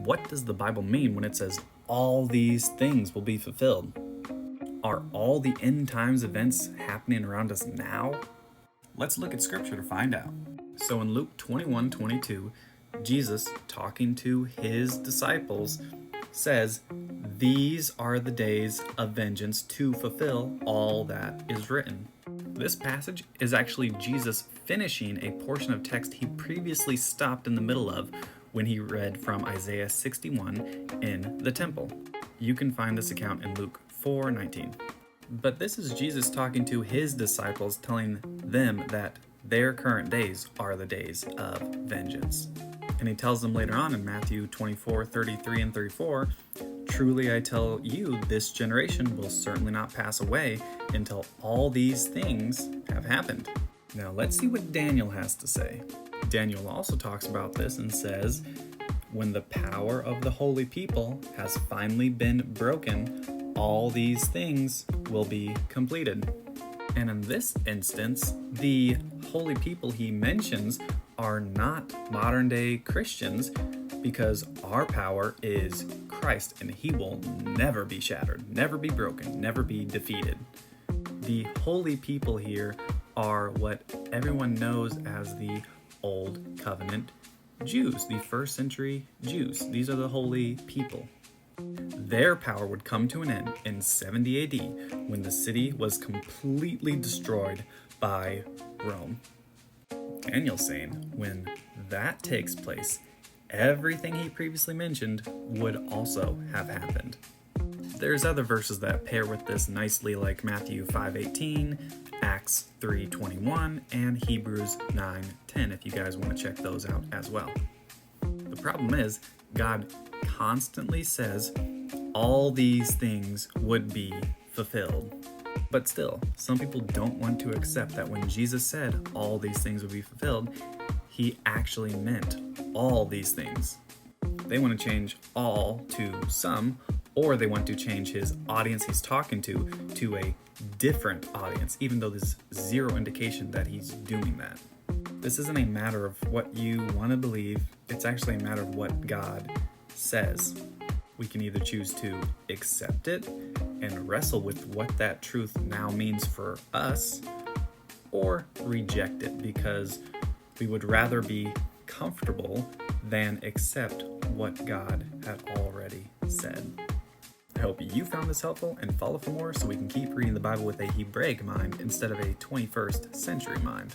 what does the Bible mean when it says all these things will be fulfilled? Are all the end times events happening around us now? Let's look at scripture to find out. So in Luke 21:22, Jesus, talking to his disciples, says, "These are the days of vengeance to fulfill all that is written." This passage is actually Jesus finishing a portion of text he previously stopped in the middle of when he read from Isaiah 61 in the temple. You can find this account in Luke 4:19. But this is Jesus talking to his disciples, telling them that their current days are the days of vengeance. And he tells them later on in Matthew 24:33 and 34, "Truly I tell you, this generation will certainly not pass away until all these things have happened." Now let's see what Daniel has to say. Daniel also talks about this and says, "When the power of the holy people has finally been broken, all these things will be completed." And in this instance, the holy people he mentions are not modern day Christians, because our power is Christ and he will never be shattered, never be broken, never be defeated. The holy people here are what everyone knows as the Old Covenant Jews, the first century Jews. These are the holy people. Their power would come to an end in 70 AD when the city was completely destroyed by Rome. Daniel's saying when that takes place, everything he previously mentioned would also have happened. There's other verses that pair with this nicely, like Matthew 5:18, Acts 3:21, and Hebrews 9:10, if you guys want to check those out as well. The problem is, God constantly says all these things would be fulfilled. But still, some people don't want to accept that when Jesus said all these things would be fulfilled, he actually meant all these things. They want to change all to some, or they want to change his audience he's talking to a different audience, even though there's zero indication that he's doing that. This isn't a matter of what you want to believe, it's actually a matter of what God says. We can either choose to accept it and wrestle with what that truth now means for us, or reject it because we would rather be comfortable than accept what God had already said. I hope you found this helpful, and follow for more so we can keep reading the Bible with a Hebraic mind instead of a 21st century mind.